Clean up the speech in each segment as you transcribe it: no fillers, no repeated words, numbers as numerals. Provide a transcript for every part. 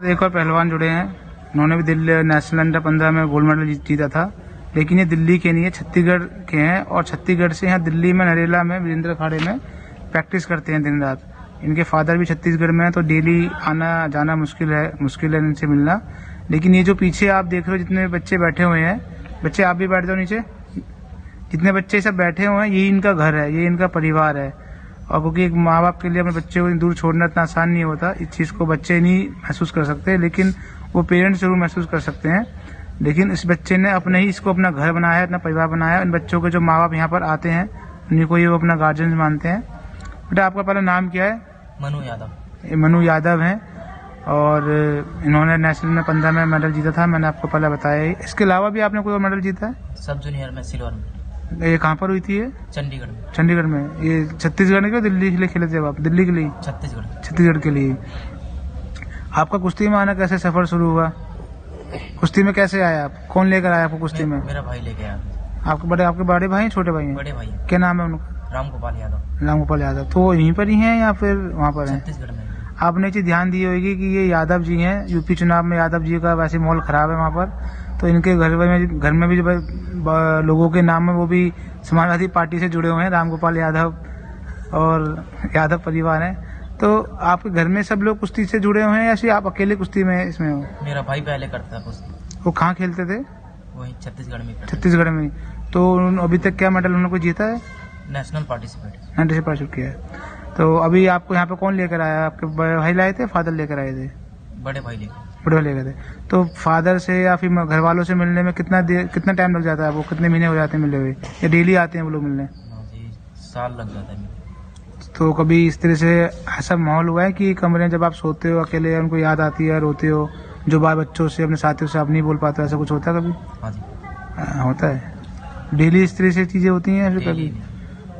एक और पहलवान जुड़े हैं, उन्होंने भी दिल्ली नेशनल अंडर 15 में गोल्ड मेडल जीता था, लेकिन ये दिल्ली के नहीं है, छत्तीसगढ़ के हैं और छत्तीसगढ़ से यहाँ दिल्ली में नरेला में वीरेंद्र अखाड़े में प्रैक्टिस करते हैं दिन रात। इनके फादर भी छत्तीसगढ़ में है, तो डेली आना जाना मुश्किल है इनसे मिलना। लेकिन ये जो पीछे आप देख रहे हो जितने बच्चे बैठे हुए हैं, बच्चे आप भी बैठ जाओ नीचे, जितने बच्चे सब बैठे हुए हैं यही इनका घर है, ये इनका परिवार है। और क्योंकि एक माँ बाप के लिए अपने बच्चे को दूर छोड़ना इतना आसान नहीं होता, इस चीज़ को बच्चे नहीं महसूस कर सकते, लेकिन वो पेरेंट्स जरूर महसूस कर सकते हैं। लेकिन इस बच्चे ने अपने ही इसको अपना घर बनाया है, अपना परिवार बनाया है। इन बच्चों के जो माँ बाप यहाँ पर आते हैं उन्हीं को ये वो अपना गार्जियन मानते हैं। बेटा आपका पहला नाम क्या है? मनु यादव। ये मनु यादव हैं और इन्होंने नेशनल में 15 में मेडल जीता था, मैंने आपको पहले बताया ही। इसके अलावा भी आपने कोई और मेडल जीता है? सब जूनियर में सिल्वर में। ये कहाँ पर हुई थी ये? चंडीगढ़ में। चंडीगढ़ में। ये छत्तीसगढ़ के दिल्ली के लिए खेले थे आप? दिल्ली के लिए? छत्तीसगढ़ के लिए। आपका कुश्ती में आना कैसे सफर शुरू हुआ? कुश्ती में कैसे आया आप? कौन लेकर आया आपको कुश्ती में? मेरा भाई लेके आया। आपके बड़े भाई छोटे भाई हैं? बड़े भाई। क्या नाम है उनका? रामगोपाल यादव। तो यहीं पर ही हैं या फिर वहाँ पर हैं? छत्तीसगढ़ में। आपने चीज ध्यान दी होगी कि ये यादव जी हैं, यूपी चुनाव में यादव जी का वैसे माहौल खराब है वहाँ पर, तो इनके घर में भी जो लोगों के नाम है वो भी समाजवादी पार्टी से जुड़े हुए हैं, रामगोपाल यादव और यादव परिवार है। तो आपके घर में सब लोग कुश्ती से जुड़े हुए हैं या सिर्फ आप अकेले कुश्ती में इसमें हो? मेरा भाई पहले करता था कुश्ती। वो कहाँ खेलते थे? वही छत्तीसगढ़ में। तो अभी तक क्या मेडल उन्होंने कोई जीता है? नेशनल पार्टिसिपेट किया है। तो अभी आपको यहाँ पे कौन लेकर आया? आपके बड़े भाई लाए थे, फादर लेकर आए थे? बड़े भाई लेकर थे। तो फादर से या फिर घर वालों से मिलने में कितना टाइम लग जाता है? वो कितने महीने हो जाते हैं मिले हुए, या डेली आते हैं वो लोग मिलने? साल लग जाता है। तो कभी इस तरह से ऐसा माहौल हुआ है कि कमरे में जब आप सोते हो अकेले, उनको याद आती है, रोते हो, जो बाल बच्चों से अपने साथियों से आप नहीं बोल पाते, ऐसा कुछ होता है कभी? होता है। डेली इस तरह से चीजें होती हैं फिर कभी?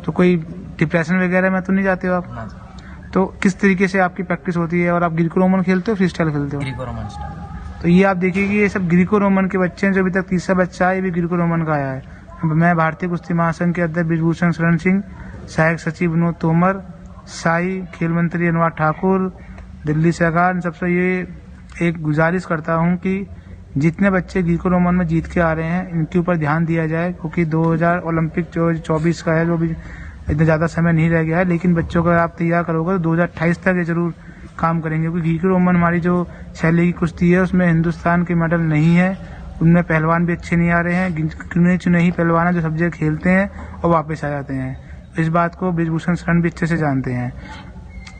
तो कोई डिप्रेशन वगैरह में तो नहीं जाते हो आप? तो किस तरीके से आपकी प्रैक्टिस होती है? और आप ग्रीको रोमन खेलते हो, फ्री स्टाइल खेलते हो? Greco Roman style. तो ये आप देखिए कि ये सब ग्रीको रोमन के बच्चे हैं। जो अभी तक तीसरा बच्चा है ये भी ग्रीको रोमन का आया है। मैं भारतीय कुश्ती महासंघ के अध्यक्ष बृजभूषण शरण सिंह, सहायक सचिव विनोद तोमर, साई खेल मंत्री अनुराग ठाकुर, दिल्ली सरकार, सबसे ये एक गुजारिश करता हूँ कि जितने बच्चे ग्रीको रोमन में जीत के आ रहे हैं इनके ऊपर ध्यान दिया जाए, क्योंकि 2000 ओलंपिक जो 24 का है, जो भी इतना ज़्यादा समय नहीं रह गया है, लेकिन बच्चों को आप तैयार करोगे तो 2028 तक ये जरूर काम करेंगे। क्योंकि ग्रीको रोमन हमारी जो शैली की कुश्ती है उसमें हिंदुस्तान के मेडल नहीं है, उनमें पहलवान भी अच्छे नहीं आ रहे हैं, गिने चुने ही पहलवान है जो सब जगह खेलते हैं और वापस आ जाते हैं। इस बात को बृजभूषण शरण भी अच्छे से जानते हैं।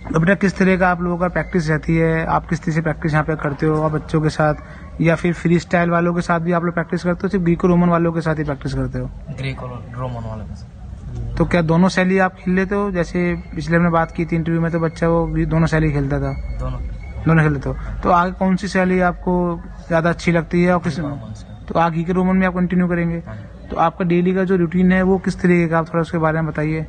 तो बेटा किस तरह का आप लोगों का प्रैक्टिस रहती है? आप किस तरह से प्रैक्टिस यहाँ पे करते हो? आप बच्चों के साथ या फिर फ्री स्टाइल वालों के साथ भी आप लोग प्रैक्टिस करते हो, सिर्फ ग्रीको रोमन वालों के साथ ही प्रैक्टिस करते हो? ग्रीको रोमन वालों के साथ। तो क्या दोनों शैली आप खेल लेते हो? जैसे पिछले हमने बात की थी इंटरव्यू में, तो बच्चा वो दोनों शैली खेलता था। दोनों खेलते हो। तो आगे कौन सी शैली आपको ज्यादा अच्छी लगती है और किस? तो आगे ग्रीको रोमन में आप कंटिन्यू करेंगे। तो आपका डेली का जो रूटीन है वो किस तरीके का, आप थोड़ा उसके बारे में बताइए।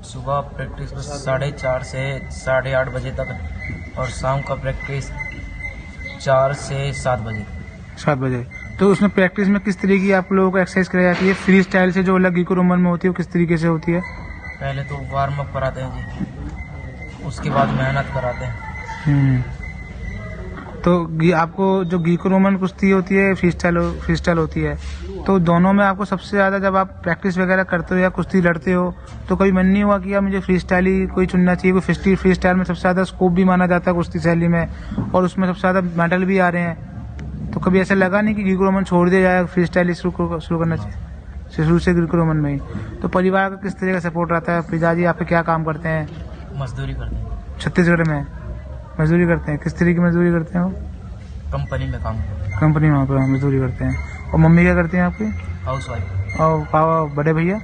सुबह प्रैक्टिस 4:30 से 8:30 बजे तक और शाम का प्रैक्टिस 4 से 7 बजे। तो उसमें प्रैक्टिस में किस तरीके की आप लोगों को एक्सरसाइज कराई जाती है? फ्री स्टाइल से जो अलग ग्रीको रोमन में होती है वो किस तरीके से होती है? पहले तो वार्म अप कराते हैं जी, उसके बाद मेहनत कराते हैं। तो आपको जो ग्रीको रोमन कुश्ती होती है फ्री स्टाइल होती है, तो दोनों में आपको सबसे ज्यादा जब आप प्रैक्टिस वगैरह करते हो या कुश्ती लड़ते हो तो कभी मन नहीं हुआ कि यार मुझे फ्री स्टाइल ही कोई चुनना चाहिए? कोई फ्री स्टाइल में सबसे ज्यादा स्कोप भी माना जाता है कुश्ती शैली में, और उसमें सबसे ज्यादा मेडल भी आ रहे हैं। तो कभी ऐसा लगा नहीं कि ग्रीको रोमन छोड़ दिया जाए, फ्री स्टाइल शुरू करना चाहिए शुरू से ग्रीको रोमन में ही? तो परिवार का किस तरह का सपोर्ट रहता है? पिताजी आपके क्या काम करते हैं? मजदूरी करते हैं। छत्तीसगढ़ में मजदूरी करते हैं? किस तरह की मजदूरी करते हैं वो? कंपनी में काम करते हैं। कंपनी में वहाँ पर मजदूरी करते हैं। और मम्मी क्या करती हैं आपकी? हाउसवाइफ। और पापा बड़े भैया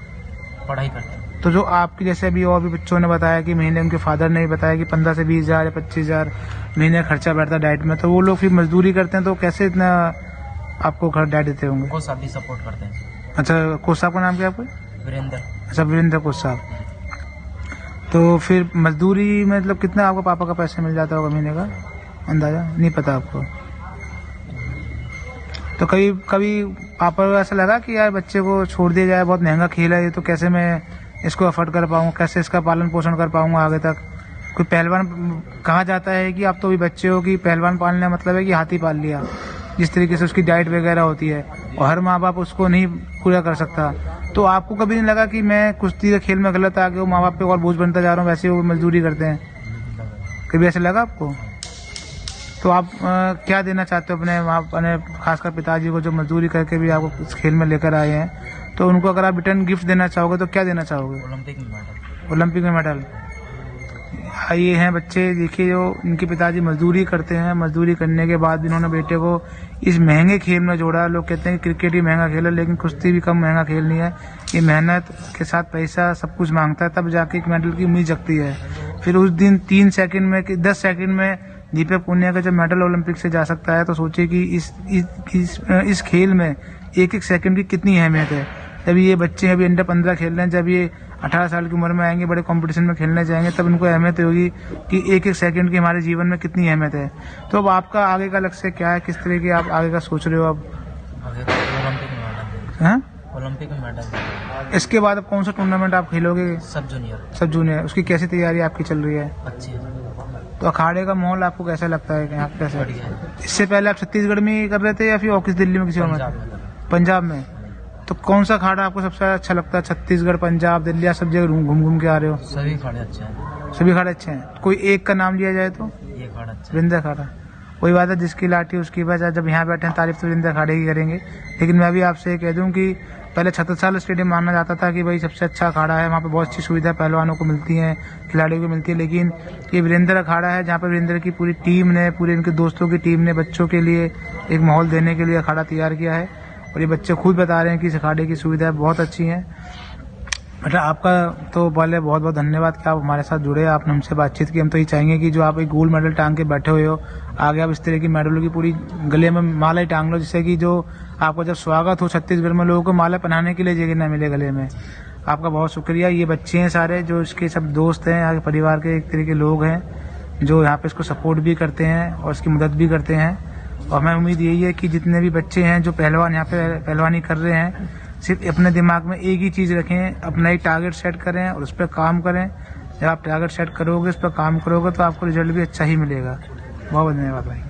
पढ़ाई करते हैं। तो जो आपकी जैसे अभी और भी बच्चों ने बताया कि महीने, उनके फादर ने भी बताया कि 15 से 20 हज़ार या 25 हज़ार महीने खर्चा बैठता डाइट में, तो वो लोग फिर मजदूरी करते हैं, तो कैसे इतना आपको घर डाइट देते होंगे? कोच साहब भी सपोर्ट करते हैं। अच्छा, कोच साहब का नाम क्या आपको? वीरेंद्र। अच्छा, वीरेंद्र कोच साहब। तो फिर मजदूरी में मतलब कितना आपको पापा का पैसा मिल जाता होगा महीने का, अंदाजा नहीं पता आपको? तो कभी पापा को ऐसा लगा कि यार बच्चे को छोड़ दिया जाए, बहुत महंगा खेल है ये, तो कैसे मैं इसको अफोर्ड कर पाऊँ, कैसे इसका पालन पोषण कर पाऊँगा आगे तक? कोई पहलवान कहा जाता है कि आप तो भी बच्चे हो कि पहलवान पालने मतलब है कि हाथी पाल लिया, जिस तरीके से उसकी डाइट वगैरह होती है और हर माँ बाप उसको नहीं पूरा कर सकता। तो आपको कभी नहीं लगा कि मैं कुश्ती के खेल में गलत आ गया हूँ, माँ बाप पे और बोझ बनता जा रहा हूँ, वैसे वो मजदूरी करते हैं, कभी ऐसा लगा आपको? तो आप क्या देना चाहते हो अपने खासकर पिताजी को जो मजदूरी करके भी आपको इस खेल में लेकर आए हैं, तो उनको अगर आप रिटर्न गिफ्ट देना चाहोगे तो क्या देना चाहोगे? ओलंपिक में मेडल। ये हैं बच्चे, देखिए जो इनके पिताजी मजदूरी करते हैं, मजदूरी करने के बाद भी इन्होंने बेटे को इस महंगे खेल में जोड़ा। लोग कहते हैं कि क्रिकेट ही महंगा खेल है, लेकिन कुश्ती भी कम महंगा खेल नहीं है। ये मेहनत के साथ पैसा सब कुछ मांगता है, तब जाके एक मेडल की उम्मीद जगती है। फिर उस दिन 3 सेकंड में 10 सेकंड में दीपक पुनिया का जब मेडल ओलंपिक से जा सकता है, तो सोचिए कि इस खेल में एक एक सेकंड की कितनी अहमियत है। जब ये बच्चे अभी अंडर 15 खेल रहे हैं, जब ये 18 साल की उम्र में आएंगे, बड़े कंपटीशन में खेलने जाएंगे, तब इनको अहमियत होगी कि एक एक सेकंड की हमारे जीवन में कितनी अहमियत है। तो अब आपका आगे का लक्ष्य क्या है, किस तरह की आप आगे का सोच रहे हो? अब ओलंपिक में मेडल। इसके बाद अब कौन सा टूर्नामेंट आप खेलोगे? सब जूनियर। उसकी कैसी तैयारी आपकी चल रही है? अच्छी है। तो अखाड़े का माहौल आपको कैसा लगता है यहाँ पे? कैसे? इससे पहले आप छत्तीसगढ़ में ही कर रहे थे या फिर और किस दिल्ली में किसी और में? पंजाब में। तो कौन सा अखाड़ा आपको सबसे अच्छा लगता है? छत्तीसगढ़, पंजाब, दिल्ली, आप सब जगह घूम के आ रहे हो? सभी अखाड़े अच्छे हैं। सभी अखाड़े अच्छे हैं। कोई एक का नाम लिया जाए तो? ये अखाड़ा अच्छा है। वृंद अखाड़ा। वही बात है, जिसकी लाठी उसकी वजह। जब यहाँ बैठे हैं तारीफ तो वृंद अखाड़े की करेंगे। लेकिन मैं भी आपसे कह दूं कि पहले छत्रसाल स्टेडियम माना जाता था कि भाई सबसे अच्छा अखाड़ा है, वहाँ पे बहुत अच्छी सुविधा पहलवानों को मिलती है, खिलाड़ियों को मिलती है। लेकिन ये वीरेंद्र अखाड़ा है, जहाँ पे वीरेंद्र की पूरी टीम ने, पूरे इनके दोस्तों की टीम ने बच्चों के लिए एक माहौल देने के लिए अखाड़ा तैयार किया है। और ये बच्चे खुद बता रहे हैं कि इस अखाड़े की सुविधाएं बहुत अच्छी हैं। बेटा आपका तो पहले बहुत बहुत धन्यवाद कि आप हमारे साथ जुड़े, आपने हमसे बातचीत की। हम तो ये चाहेंगे कि जो आप एक गोल्ड मेडल टांग के बैठे हुए हो, आगे आप इस तरह की मेडलों की पूरी गले में माला ही टांग लो, जिससे कि जो आपका जब स्वागत हो छत्तीसगढ़ में, लोगों को माला पहनाने के लिए जगह न मिले गले में। आपका बहुत शुक्रिया। ये बच्चे हैं सारे, जो इसके सब दोस्त हैं, यहाँ के परिवार के एक तरह के लोग हैं, जो यहाँ पे इसको सपोर्ट भी करते हैं और इसकी मदद भी करते हैं। और हमें उम्मीद यही है कि जितने भी बच्चे हैं जो पहलवान यहाँ पे पहलवानी कर रहे हैं, सिर्फ अपने दिमाग में एक ही चीज़ रखें, अपना एक टारगेट सेट करें और उस पर काम करें। जब आप टारगेट सेट करोगे, उस पर काम करोगे, तो आपको रिजल्ट भी अच्छा ही मिलेगा। बहुत धन्यवाद भाई।